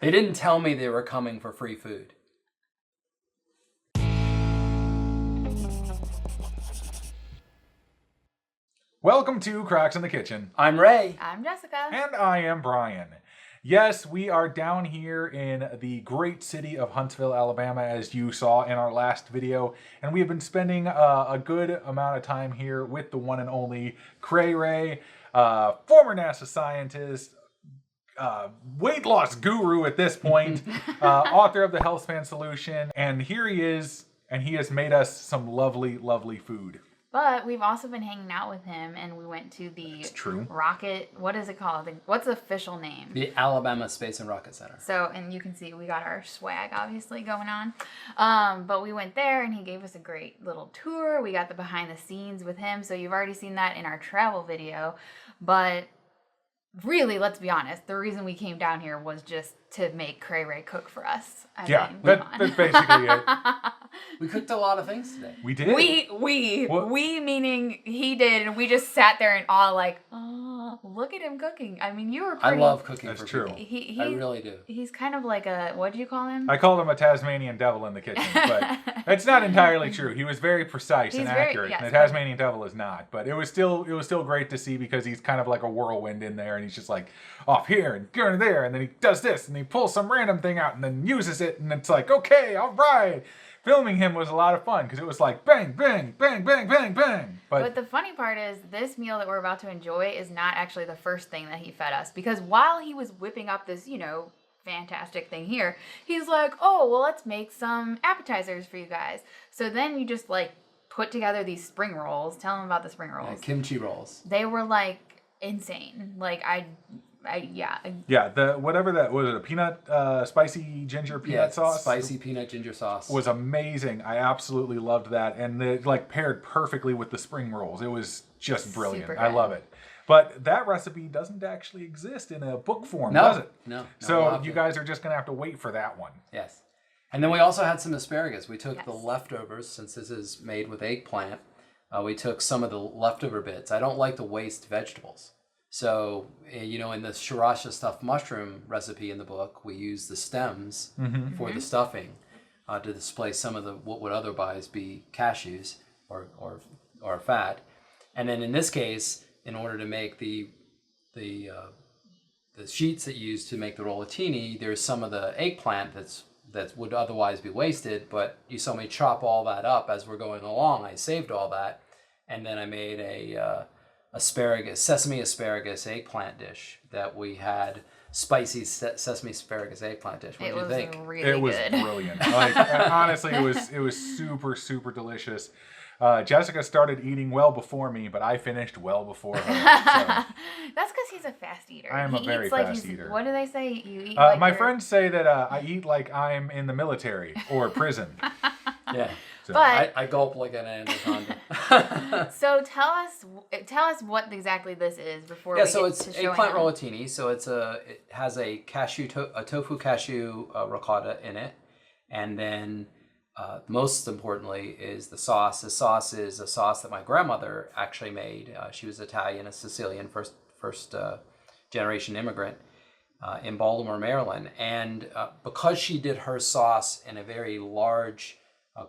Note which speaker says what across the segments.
Speaker 1: They didn't tell me they were coming for free food.
Speaker 2: Welcome to Cracks in the Kitchen.
Speaker 1: I'm Ray.
Speaker 3: I'm Jessica.
Speaker 2: And I am Brian. Yes, we are down here in the great city of Huntsville, Alabama, as you saw in our last video. And we have been spending a good amount of time here with the one and only CrayRay, former NASA scientist, weight loss guru at this point, author of the Healthspan Solution. And here he is, and he has made us some lovely, lovely food.
Speaker 3: But we've also been hanging out with him, and we went to the Rocket, what is it called? What's the official name?
Speaker 1: The Alabama Space and Rocket Center.
Speaker 3: So, and you can see we got our swag obviously going on. But we went there, and he gave us a great little tour. We got the behind the scenes with him. So you've already seen that in our travel video. But really, let's be honest, the reason we came down here was just to make CrayRay cook for us. I mean,
Speaker 2: that's basically it.
Speaker 1: We cooked a lot of things today.
Speaker 2: We did.
Speaker 3: We meaning he did, and we just sat there and all like, oh, look at him cooking. I mean, you were pretty...
Speaker 1: I love cooking
Speaker 2: That's
Speaker 1: for
Speaker 2: true.
Speaker 1: people. I really do.
Speaker 3: He's kind of like a, what do you call him?
Speaker 2: I called him a Tasmanian devil in the kitchen, but it's not entirely true. He was very precise and accurate.
Speaker 3: Yes,
Speaker 2: and the Tasmanian devil is not, but it was still great to see because he's kind of like a whirlwind in there, and he's just like off here and going there, and then he does this, and he pulls some random thing out and then uses it, and it's like, okay, all right. Filming him was a lot of fun because it was like bang, bang, bang, bang, bang, bang.
Speaker 3: But the funny part is this meal that we're about to enjoy is not actually the first thing that he fed us, because while he was whipping up this, fantastic thing here, he's like, oh, well, let's make some appetizers for you guys. So then you just like put together these spring rolls. Tell them about the spring rolls.
Speaker 1: Yeah, kimchi rolls.
Speaker 3: They were like insane. Like
Speaker 2: the whatever that was, a peanut spicy ginger peanut sauce.
Speaker 1: Spicy peanut ginger sauce
Speaker 2: was amazing. I absolutely loved that, and it like paired perfectly with the spring rolls. It was just brilliant. I love it. But that recipe doesn't actually exist in a book form, does it?
Speaker 1: No.
Speaker 2: So you guys are just gonna have to wait for that one.
Speaker 1: Yes. And then we also had some asparagus. We took the leftovers, since this is made with eggplant. We took some of the leftover bits. I don't like to waste vegetables. So, in the sriracha stuffed mushroom recipe in the book, we use the stems for the stuffing to display some of what would otherwise be cashews or fat. And then in this case, in order to make the sheets that you use to make the rollatini, there's some of the eggplant that would otherwise be wasted, but you saw me chop all that up as we're going along. I saved all that, and then I made a sesame asparagus eggplant dish that we had. Spicy sesame asparagus eggplant dish. What do you think?
Speaker 2: It was brilliant. Like, honestly, it was super, super delicious. Jessica started eating well before me, but I finished well before her. So.
Speaker 3: That's because he's a fast eater.
Speaker 2: I am a very fast eater.
Speaker 3: What do they say? You eat
Speaker 2: my friends say that I eat like I'm in the military or prison.
Speaker 1: Yeah.
Speaker 2: So.
Speaker 3: But
Speaker 1: I gulp like an anaconda.
Speaker 3: So tell us what exactly this is before we get to showing.
Speaker 1: So it's eggplant rollatini. So it has a tofu cashew ricotta in it, and then most importantly is the sauce. The sauce is a sauce that my grandmother actually made. She was Italian, a Sicilian, first generation immigrant in Baltimore, Maryland, and because she did her sauce in a very large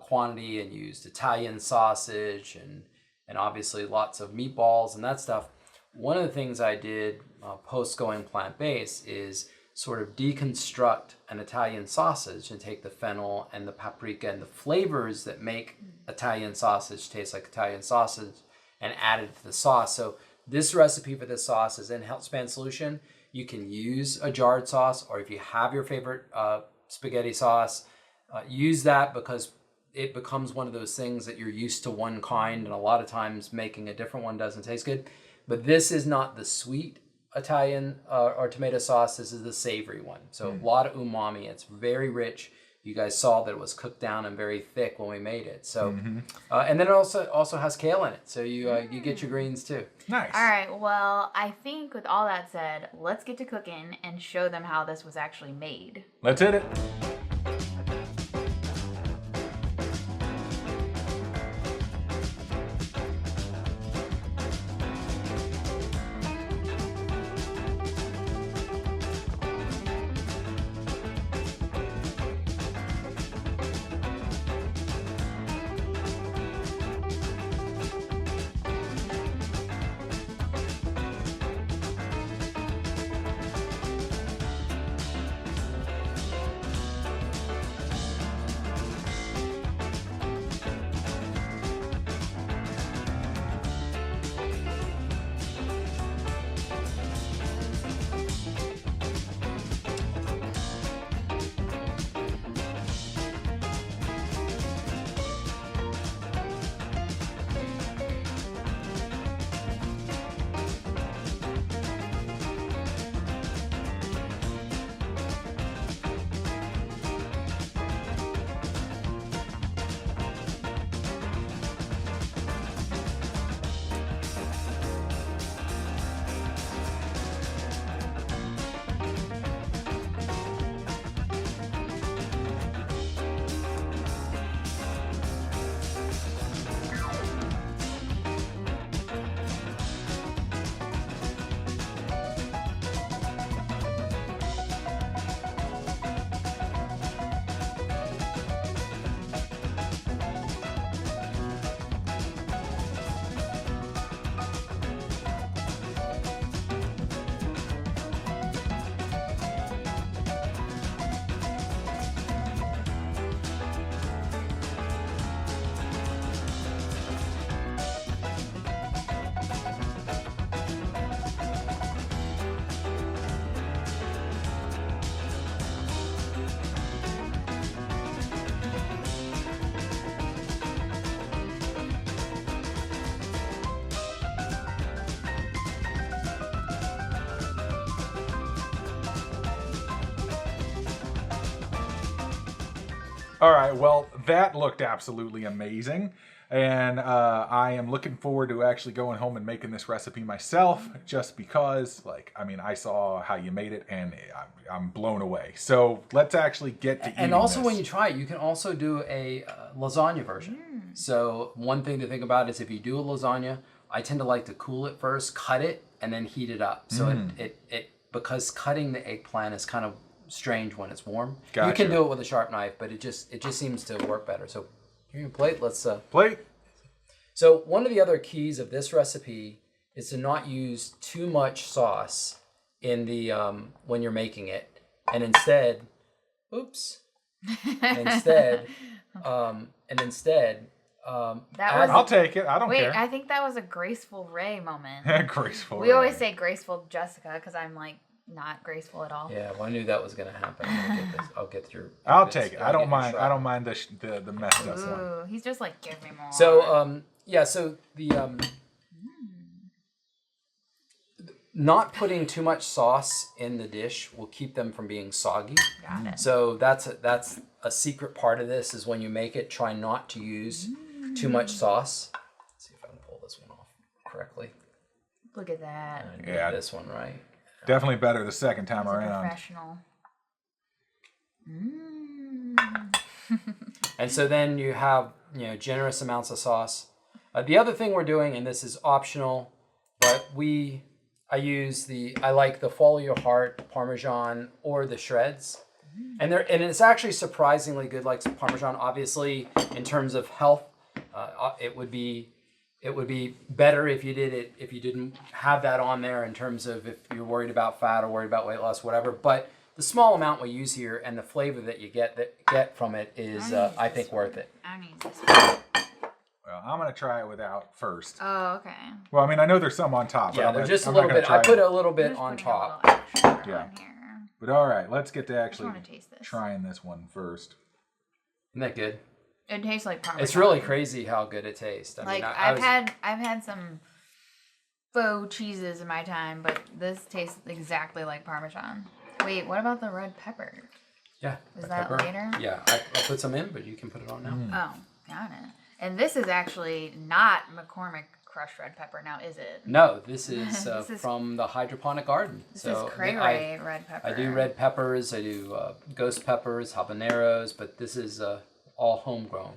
Speaker 1: quantity and used Italian sausage and obviously lots of meatballs and that stuff. One of the things I did post going plant-based is sort of deconstruct an Italian sausage and take the fennel and the paprika and the flavors that make Italian sausage taste like Italian sausage and add it to the sauce. So this recipe for this sauce is in Healthspan Solution. You can use a jarred sauce, or if you have your favorite spaghetti sauce, use that, because it becomes one of those things that you're used to one kind, and a lot of times making a different one doesn't taste good. But this is not the sweet Italian or tomato sauce. This is the savory one. So a lot of umami. It's very rich. You guys saw that it was cooked down and very thick when we made it. So, and then it also has kale in it. So you get your greens too.
Speaker 2: Nice.
Speaker 3: All right. Well, I think with all that said, let's get to cooking and show them how this was actually made.
Speaker 2: Let's hit it. All right, well, that looked absolutely amazing. And I am looking forward to actually going home and making this recipe myself, just because, like, I mean, I saw how you made it, and I'm blown away. So let's actually get to eating
Speaker 1: And also,
Speaker 2: this.
Speaker 1: when you try it, you can also do a lasagna version. So one thing to think about is if you do a lasagna, I tend to like to cool it first, cut it, and then heat it up. So it because cutting the eggplant is kind of strange when it's warm.
Speaker 2: Gotcha.
Speaker 1: You can do it with a sharp knife, but it just seems to work better. So here's your plate. Let's
Speaker 2: plate.
Speaker 1: So one of the other keys of this recipe is to not use too much sauce in the when you're making it, and instead,
Speaker 2: I'll take it. I don't care.
Speaker 3: Wait, I think that was a graceful Ray moment.
Speaker 2: Graceful.
Speaker 3: We always say graceful Jessica because I'm like not graceful at all.
Speaker 1: Yeah, well, I knew that was going to happen. I'll get your.
Speaker 2: I'll take it. I don't mind. I don't mind the messed up one.
Speaker 3: Ooh, he's just like, give me more.
Speaker 1: So yeah, so the not putting too much sauce in the dish will keep them from being soggy.
Speaker 3: Got it.
Speaker 1: So that's a secret part of this is when you make it, try not to use too much sauce. Let's see if I can pull this one off correctly.
Speaker 3: Look at that.
Speaker 1: And get this one right.
Speaker 2: Definitely better the second time
Speaker 3: He's a
Speaker 2: around.
Speaker 3: professional.
Speaker 1: And so then you have generous amounts of sauce. The other thing we're doing, and this is optional, but I like the Follow Your Heart Parmesan or the shreds, and it's actually surprisingly good. Like Parmesan, obviously, in terms of health, it would be better if you didn't have that on there in terms of if you're worried about fat or worried about weight loss, whatever. But the small amount we use here and the flavor that you get from it is, I think, worth it.
Speaker 3: I need this one.
Speaker 2: Well, I'm gonna try it without first.
Speaker 3: Oh, okay.
Speaker 2: Well, I mean, I know there's some on top.
Speaker 1: Yeah,
Speaker 2: but
Speaker 1: they're just a
Speaker 2: I'm not
Speaker 1: little
Speaker 2: gonna
Speaker 1: bit.
Speaker 2: try
Speaker 1: I put
Speaker 2: it.
Speaker 1: a little bit
Speaker 3: Just
Speaker 1: on
Speaker 3: putting
Speaker 1: top.
Speaker 3: a little extra
Speaker 2: Yeah.
Speaker 3: on here.
Speaker 2: But all right, let's get to actually
Speaker 3: wanna taste this.
Speaker 2: trying this one first.
Speaker 1: Isn't that good?
Speaker 3: It tastes like Parmesan.
Speaker 1: It's really crazy how good it tastes. I
Speaker 3: Like
Speaker 1: mean,
Speaker 3: I've had some faux cheeses in my time, but this tastes exactly like Parmesan. Wait, what about the red pepper?
Speaker 1: Yeah.
Speaker 3: Is that later?
Speaker 1: Yeah, I put some in, but you can put it on now.
Speaker 3: Oh, got it. And this is actually not McCormick crushed red pepper now, is it?
Speaker 1: No, this is,
Speaker 3: This is
Speaker 1: from the hydroponic garden.
Speaker 3: This is CrayRay red pepper.
Speaker 1: I do red peppers, I do ghost peppers, habaneros, but this is all homegrown.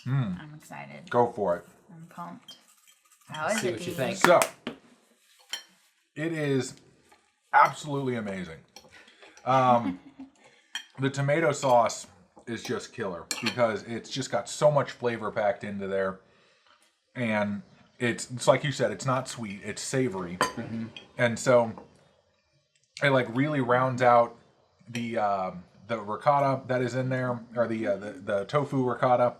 Speaker 3: I'm excited.
Speaker 2: Go for it.
Speaker 3: I'm pumped. How is
Speaker 1: See
Speaker 3: it,
Speaker 1: what you
Speaker 3: Dee?
Speaker 1: think.
Speaker 2: So, it is absolutely amazing. The tomato sauce is just killer because it's just got so much flavor packed into there. And it's like you said, it's not sweet, it's savory. And so it like really rounds out the ricotta that is in there, or the tofu ricotta.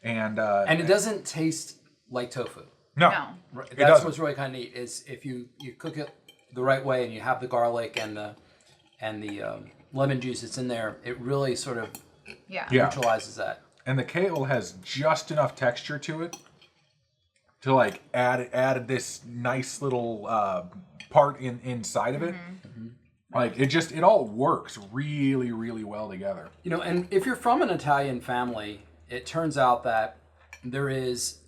Speaker 2: And
Speaker 1: it doesn't taste like tofu.
Speaker 2: No.
Speaker 1: Right,
Speaker 2: It
Speaker 1: that's
Speaker 2: doesn't.
Speaker 1: what's really kind of neat is if you cook it the right way and you have the garlic and the lemon juice that's in there, it really sort of
Speaker 3: Yeah.
Speaker 1: neutralizes that.
Speaker 2: And the kale has just enough texture to it to like add this nice little part inside of it. Like it all works really, really well together.
Speaker 1: And if you're from an Italian family, it turns out that there is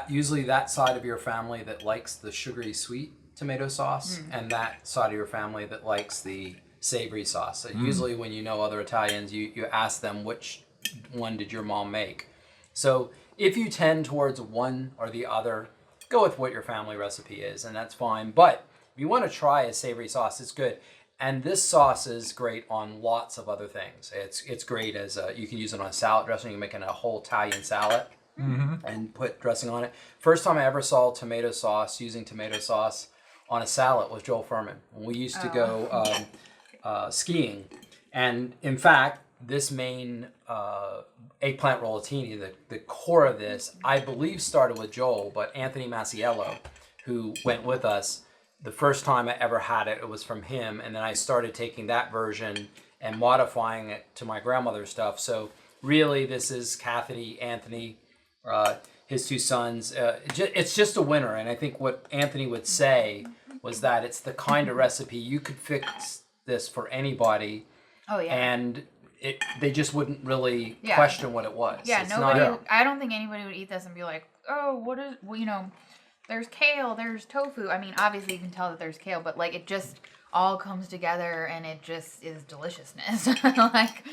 Speaker 1: usually that side of your family that likes the sugary sweet tomato sauce and that side of your family that likes the savory sauce. So usually when you know other Italians, you ask them which one did your mom make. So if you tend towards one or the other, go with what your family recipe is, and that's fine. But if you want to try a savory sauce, it's good. And this sauce is great on lots of other things. It's great as you can use it on a salad dressing. You can make a whole Italian salad and put dressing on it. First time I ever saw using tomato sauce on a salad was Joel Furman. When we used to go skiing. And in fact, this main eggplant rollatini, the core of this, I believe started with Joel, but Anthony Masiello, who went with us, the first time I ever had it, it was from him. And then I started taking that version and modifying it to my grandmother's stuff. So really, this is Kathy, Anthony, his two sons. It's just a winner. And I think what Anthony would say was that it's the kind of recipe you could fix this for anybody.
Speaker 3: Oh, yeah.
Speaker 1: And they just wouldn't really question what it was.
Speaker 3: Yeah,
Speaker 1: It's
Speaker 3: nobody.
Speaker 1: not,
Speaker 3: I don't think anybody would eat this and be like, oh, what is? Well, there's kale, there's tofu. I mean, obviously you can tell that there's kale, but like it just all comes together and it just is deliciousness. Like,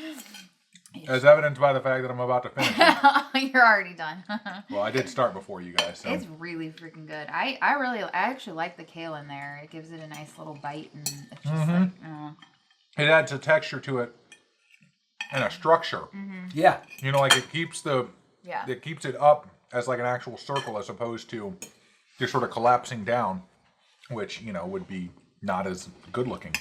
Speaker 2: as evidenced by the fact that I'm about to finish it.
Speaker 3: you're already done.
Speaker 2: Well, I did start before you guys. So.
Speaker 3: It's really freaking good. I actually like the kale in there. It gives it a nice little bite, and it's just like,
Speaker 2: it adds a texture to it and a structure.
Speaker 1: yeah.
Speaker 2: Like it keeps it keeps it up as like an actual circle as opposed to just sort of collapsing down, which would be not as good looking.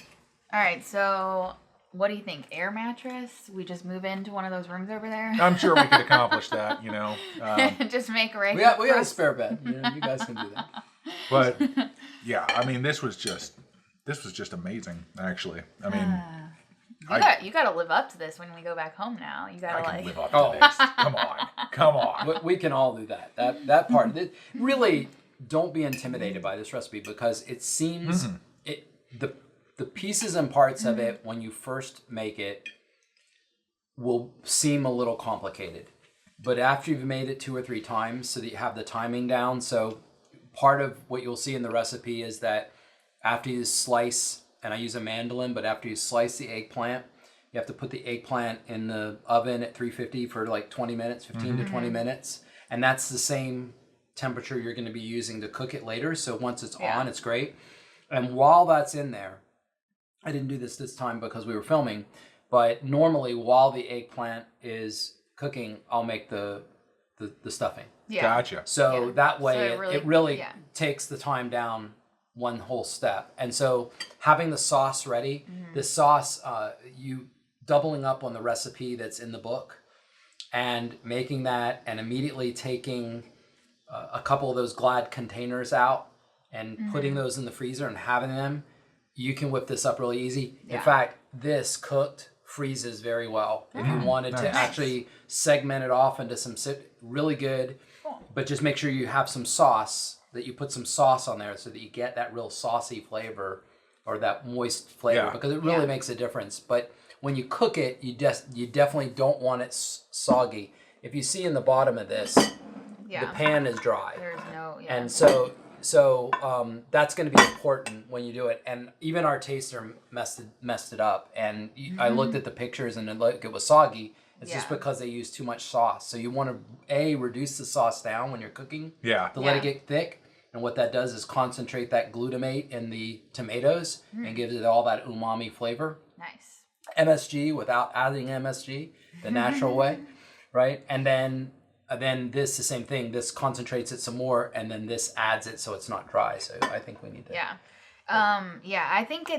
Speaker 3: All right, so what do you think? Air mattress? We just move into one of those rooms over there?
Speaker 2: I'm sure we could accomplish that.
Speaker 3: Just make Ray.
Speaker 1: We have a spare bed. You guys can do that.
Speaker 2: But yeah, I mean, this was just amazing. Actually, I mean.
Speaker 3: You gotta live up to this when we go back home now. You gotta
Speaker 2: I can live up to this. Come on.
Speaker 1: We can all do that. That part. Really, don't be intimidated by this recipe because it seems the pieces and parts of it when you first make it will seem a little complicated, but after you've made it 2 or 3 times, so that you have the timing down. So part of what you'll see in the recipe is that after you slice. And I use a mandolin, but after you slice the eggplant, you have to put the eggplant in the oven at 350 for like 20 minutes, 15 to 20 minutes. And that's the same temperature you're going to be using to cook it later. So once it's on, it's great. And while that's in there, I didn't do this time because we were filming, but normally while the eggplant is cooking, I'll make the stuffing.
Speaker 3: Yeah.
Speaker 2: Gotcha.
Speaker 1: So that way
Speaker 3: So
Speaker 1: it really takes the time down one whole step. And so having the sauce ready, the sauce, you doubling up on the recipe that's in the book and making that and immediately taking a couple of those Glad containers out and putting those in the freezer and having them, you can whip this up really easy. In fact, this cooked freezes very well. If you wanted to actually segment it off into some really good, but just make sure you have some sauce, that you put some sauce on there so that you get that real saucy flavor or that moist flavor because it really makes a difference. But when you cook it, you definitely don't want it soggy. If you see in the bottom of this, the pan is dry.
Speaker 3: There's no,
Speaker 1: And so that's going to be important when you do it. And even our taster messed it up. And I looked at the pictures and it was soggy. It's just because they use too much sauce. So you want to, reduce the sauce down when you're cooking to let it get thick. And what that does is concentrate that glutamate in the tomatoes and gives it all that umami flavor.
Speaker 3: Nice.
Speaker 1: MSG without adding MSG, the natural way, right? And then this, the same thing. This concentrates it some more, and then this adds it so it's not dry. So I think we need to.
Speaker 3: I think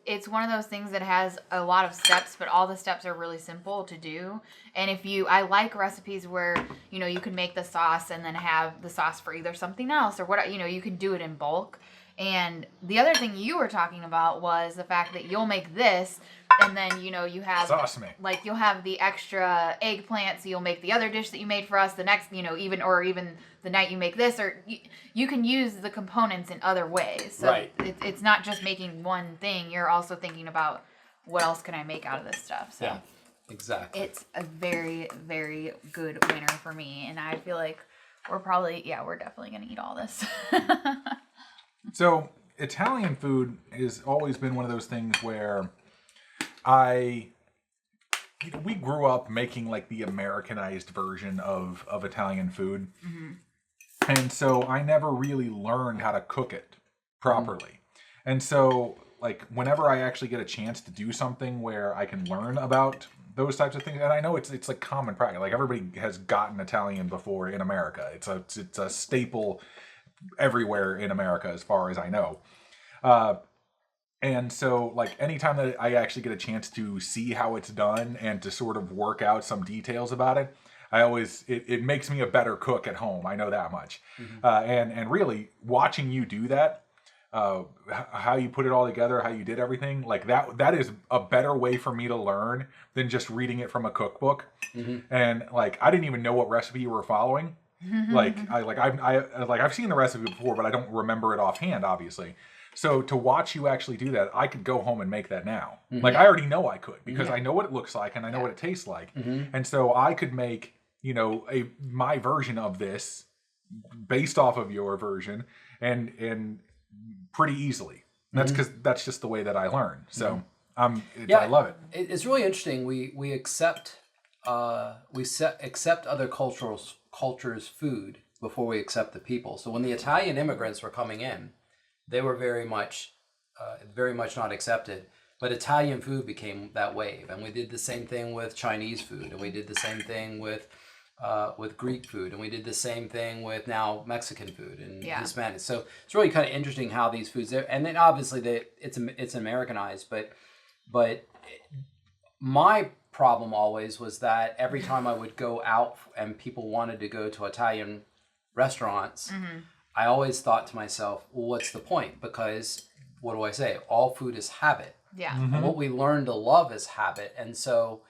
Speaker 3: it's one of those things that has a lot of steps, but all the steps are really simple to do. And I like recipes where, you can make the sauce and then have the sauce for either something else or what, you can do it in bulk. And the other thing you were talking about was the fact that you'll make this and then, you have
Speaker 2: sauce me.
Speaker 3: Like you'll have the extra eggplant. So you'll make the other dish that you made for us the next, even the night you make this, or you can use the components in other ways. So it's not just making one thing. You're also thinking about what else can I make out of this stuff. So
Speaker 1: exactly.
Speaker 3: It's a very, very good winner for me. And I feel like we're definitely going to eat all this.
Speaker 2: So Italian food has always been one of those things where we grew up making like the Americanized version of Italian food. And so I never really learned how to cook it properly. And so like whenever I actually get a chance to do something where I can learn about those types of things, and I know it's like common practice, like everybody has gotten Italian before in America. It's a staple everywhere in America as far as I know. And so like anytime that I actually get a chance to see how it's done and to sort of work out some details about it, it makes me a better cook at home. I know that much. And really watching you do that, how you put it all together, how you did everything, like that is a better way for me to learn than just reading it from a cookbook. And like I didn't even know what recipe you were following. I've seen the recipe before, but I don't remember it offhand, obviously. So to watch you actually do that, I could go home and make that now. Like I already know I could because I know what it looks like and I know what it tastes like. And so I could make, you know, my version of this based off of your version and pretty easily. And that's because that's just the way that I learn. So I love it.
Speaker 1: It's really interesting. We accept accept other cultures' food before we accept the people. So when the Italian immigrants were coming in, they were very much not accepted. But Italian food became that wave, and we did the same thing with Chinese food, and we did the same thing with Greek food, and we did the same thing with now Mexican food and Hispanic. So it's really kind of interesting how these foods, and then obviously it's Americanized, but my problem always was that every time I would go out and people wanted to go to Italian restaurants, I always thought to myself, well, what's the point? Because what do I say? All food is habit.
Speaker 3: Yeah.
Speaker 1: And what we learn to love is habit. And so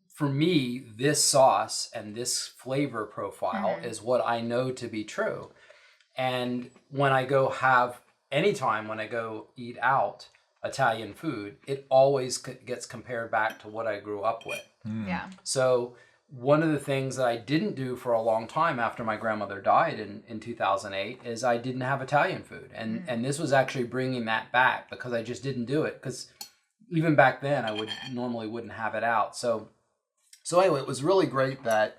Speaker 1: for me, this sauce and this flavor profile is what I know to be true. And when I go anytime when I go eat out Italian food, it always gets compared back to what I grew up with.
Speaker 3: Yeah.
Speaker 1: So one of the things that I didn't do for a long time after my grandmother died in 2008 is I didn't have Italian food. And this was actually bringing that back because I just didn't do it. Because even back then, I normally wouldn't have it out. So anyway, it was really great that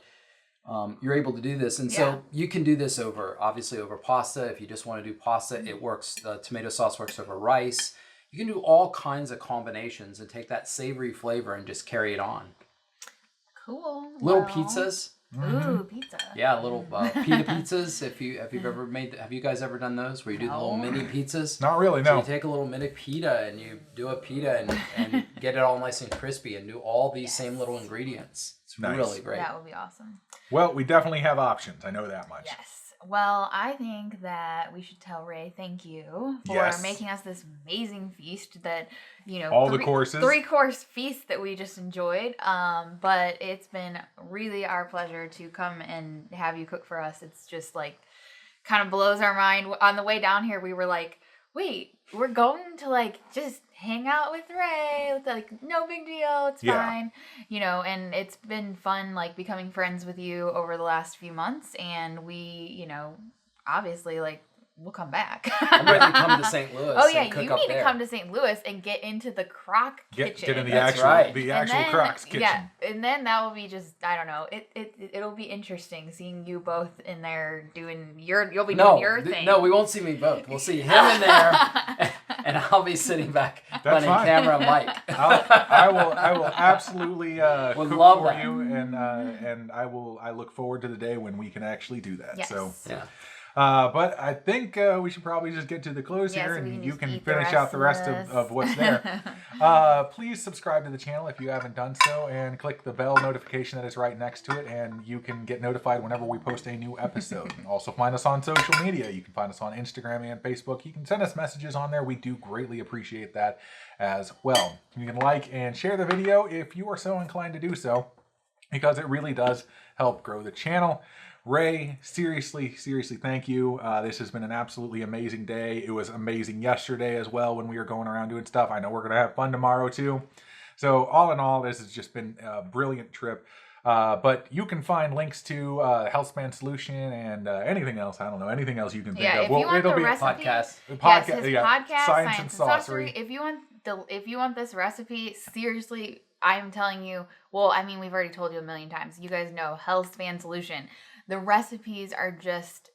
Speaker 1: you're able to do this. And so you can do this obviously over pasta. If you just want to do pasta, it works. The tomato sauce works over rice. You can do all kinds of combinations and take that savory flavor and just carry it on.
Speaker 3: Cool.
Speaker 1: Little pizzas.
Speaker 3: Ooh, pizza.
Speaker 1: Yeah, little pita pizzas. If you've ever have you guys ever done those where you do the little mini pizzas?
Speaker 2: Not really,
Speaker 1: So
Speaker 2: no.
Speaker 1: you take a little mini pita and you do a pita and get it all nice and crispy and do all these same little ingredients. It's really great.
Speaker 3: That would be awesome.
Speaker 2: Well, we definitely have options. I know that much.
Speaker 3: Yes. Well, I think that we should tell Ray thank you for making us this amazing feast that, you know,
Speaker 2: all the courses.
Speaker 3: 3-course feast that we just enjoyed. But it's been really our pleasure to come and have you cook for us. It's just like kind of blows our mind. On the way down here, we were like, wait, we're going to like just hang out with Ray. It's like no big deal. It's fine. You know, and it's been fun like becoming friends with you over the last few months. And we, you know, obviously like we'll come back.
Speaker 1: I'm ready to come to St. Louis.
Speaker 3: Oh yeah,
Speaker 1: and cook
Speaker 3: you
Speaker 1: up
Speaker 3: need
Speaker 1: there.
Speaker 3: to come to St. Louis and get into the crock kitchen.
Speaker 2: Get in the
Speaker 1: That's
Speaker 2: actual
Speaker 1: right.
Speaker 2: actual Croc's kitchen.
Speaker 3: Yeah, and then that will be just I don't know. It'll be interesting seeing you both in there doing you'll be doing your thing.
Speaker 1: No, we won't see me both. We'll see him in there, and I'll be sitting back running
Speaker 2: fine.
Speaker 1: camera mic.
Speaker 2: I will absolutely cook
Speaker 1: love
Speaker 2: for
Speaker 1: that.
Speaker 2: you, and I look forward to the day when we can actually do that.
Speaker 3: Yes.
Speaker 2: So.
Speaker 1: Yeah.
Speaker 2: But I think we should probably just get to the close here,
Speaker 3: so we
Speaker 2: and
Speaker 3: can
Speaker 2: you
Speaker 3: just
Speaker 2: can
Speaker 3: eat the
Speaker 2: finish out the rest of what's there. Please subscribe to the channel if you haven't done so, and click the bell notification that is right next to it, and you can get notified whenever we post a new episode. Also find us on social media. You can find us on Instagram and Facebook. You can send us messages on there. We do greatly appreciate that as well. You can like and share the video if you are so inclined to do so, because it really does help grow the channel. Ray, seriously, thank you. This has been an absolutely amazing day. It was amazing yesterday as well when we were going around doing stuff. I know we're going to have fun tomorrow too. So all in all, this has just been a brilliant trip. But you can find links to Healthspan Solution and anything else. I don't know, anything else you can think of.
Speaker 3: If you want
Speaker 1: it'll
Speaker 3: the
Speaker 1: be a
Speaker 3: recipe,
Speaker 1: podcast.
Speaker 3: Yes, his podcast,
Speaker 2: Science and Saucery.
Speaker 3: If you want this recipe, seriously, I'm telling you. Well, I mean, we've already told you a million times. You guys know Healthspan Solution. The recipes are just,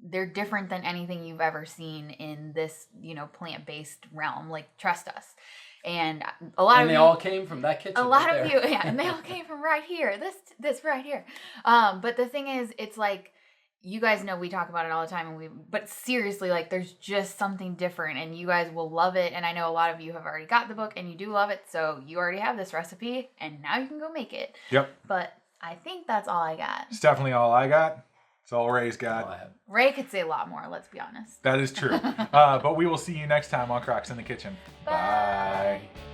Speaker 3: they're different than anything you've ever seen in this, you know, plant-based realm. Like, trust us. And a lot of
Speaker 1: they
Speaker 3: you,
Speaker 1: all came from that kitchen.
Speaker 3: a lot
Speaker 1: right
Speaker 3: of
Speaker 1: there.
Speaker 3: you, and they all came from right here. This right here. But the thing is, it's like, you guys know we talk about it all the time, but seriously, like, there's just something different, and you guys will love it. And I know a lot of you have already got the book, and you do love it, so you already have this recipe, and now you can go make it.
Speaker 2: Yep.
Speaker 3: But I think that's all I got.
Speaker 2: It's definitely all I got. It's all Ray's
Speaker 1: All I
Speaker 2: got.
Speaker 1: have.
Speaker 3: Ray could say a lot more, let's be honest.
Speaker 2: That is true. But we will see you next time on Crocs in the Kitchen.
Speaker 3: Bye.
Speaker 2: Bye.